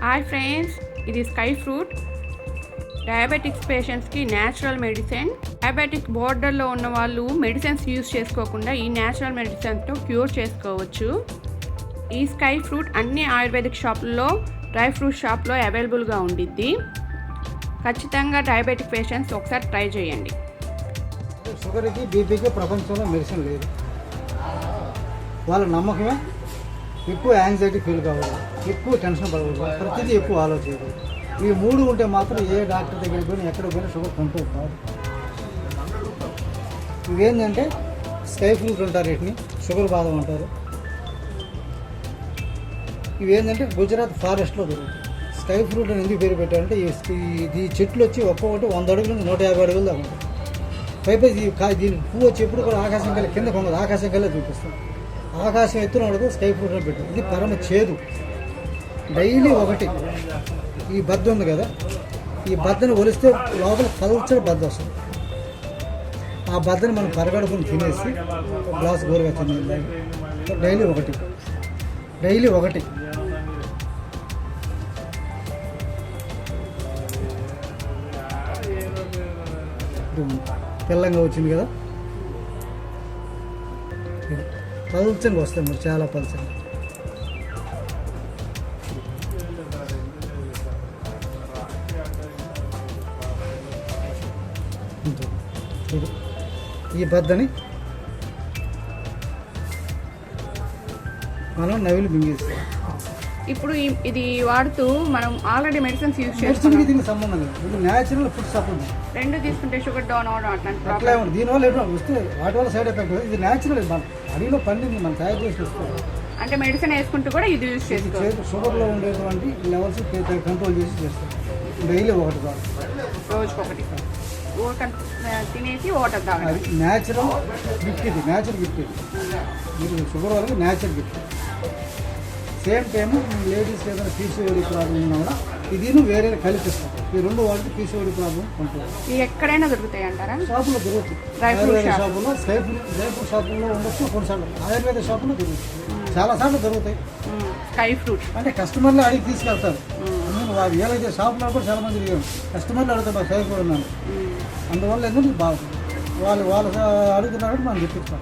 Hi friends, ఇది sky fruit. Diabetics పేషెంట్స్కి natural medicine. Diabetic బోర్డర్లో ఉన్న వాళ్ళు మెడిసిన్స్ యూజ్ చేసుకోకుండా ఈ న్యాచురల్ మెడిసిన్తో క్యూర్ చేసుకోవచ్చు. ఈ స్కై ఫ్రూట్ అన్ని ఆయుర్వేదిక్ షాపుల్లో, డ్రై ఫ్రూట్ షాప్లో అవైలబుల్గా ఉండిద్ది. ఖచ్చితంగా డయాబెటిక్ పేషెంట్స్ ఒకసారి ట్రై చేయండి. షుగర్కి బీపీకి ప్రపంచంలో మెడిసిన్ లేదు. వాళ్ళ నమ్మకమే ఎక్కువ యాంగ్జైటీ ఫీల్ కావాలి, ఎక్కువ టెన్షన్ పడకూడదు, ప్రతిదీ ఎక్కువ ఆలోచించకూడదు. ఈ మూడు ఉంటే మాత్రం ఏ డాక్టర్ దగ్గరికి పోయినా ఎక్కడ పోయినా షుగర్ కంట్రోల్ కాదు. ఇవేంటంటే స్కై ఫ్రూట్ అంటారు, వీటిని షుగర్ బాదం అంటారు. ఇవేంటంటే గుజరాత్ ఫారెస్ట్లో దొరుకుతాయి. స్కై ఫ్రూట్ అని ఎందుకు పేరు పెట్టారంటే ఈ చెట్లు వచ్చి ఒక్కొక్కటి 100 అడుగుల నుంచి 150 అడుగులు దాకా ఉంటాయి. పైపై దీని పువ్వు వచ్చి ఎప్పుడు కూడా ఆకాశం కల్లా కింద కొంగదు, ఆకాశం కల్లా చూపిస్తాం. ఆకాశం ఎత్తున ఉండదు, స్కై ఫ్రూట్ అని పెట్టారు. ఇది పరమ చేదు. డైలీ ఒకటి ఈ బద్ద ఉంది కదా, ఈ బద్దను ఒలిస్తే లోపల పల్చని బద్ద వస్తుంది. ఆ బద్దని మనం పరగడుకుని తినేసి గ్లాస్ గోరువెచ్చని డైలీ ఒకటి తెల్లంగా వచ్చింది కదా, పల్చంగా వస్తాయి మరి, చాలా పల్చంగా. ఈ బద్దని మనం నవిలి మింగేస్తాం. ఇప్పుడు ఇది వాడుతూ మనం ఆల్రెడీ మెడిసిన్స్ యూజ్ చేస్తాం. దీనికి సంబంధం లేదు, ఇది న్యాచురల్ ఫుడ్ సప్లిమెంట్. రెండు తీసుకుంటే షుగర్ డౌన్ అవడం అట్లా ఉంటుంది. దీనివల్ల ఎటువంటి వస్తే వాటి వల్ల సైడ్ ఎఫెక్ట్. ఇది న్యాచురల్, మన అడిగిలో పండింది, మనం తయారు చేసి వస్తుంది. అంటే మెడిసిన్ వేసుకుంటూ కూడా ఇది యూజ్ చేసుకోవచ్చు. షుగర్లో ఉండేటువంటి లెవెల్స్ కంట్రోల్ చేసి చేస్తాం. డైలీ ఒకటి కాదు, రోజుకొకటి తినేసి వాటర్ తాగాలి. న్యాచురల్ గిఫ్ట్ ఇది, న్యాచురల్ గిఫ్ట్ ఇది. మీరు షుగర్ వాళ్ళకి natural gift. Same time ladies ఏదైనా పీసీఓడి ప్రాబ్లం ఉన్నా కూడా ఇది వేరే కలిపిస్తాం. ఈ రెండు వాళ్ళకి పీసీఓడి ప్రాబ్లం ఉంటుంది. ఇది ఎక్కడైనా దొరుకుతాయి అంటారా? షాపులో దొరుకుతుంది. ఆయుర్వేద షాపులో, డ్రై ఫ్రూట్ షాపుల్లో ఉండొచ్చు, కొన్నిసార్లు ఆయుర్వేద షాపులో దొరుకుతుంది. చాలా సార్లు దొరుకుతాయి. స్కై ఫ్రూట్ అంటే కస్టమర్లు అడిగి తీసుకెళ్తారు. వాళ్ళు ఏదైతే షాపులో కూడా చాలా మంది కస్టమర్లు అడుగుతారు, స్కై ఫ్రూట్ ఉన్నాను. అందువల్ల ఎందుకు బాగుంటుంది. వాళ్ళు అడుగుతున్నారు, మనం తెప్పిస్తాం.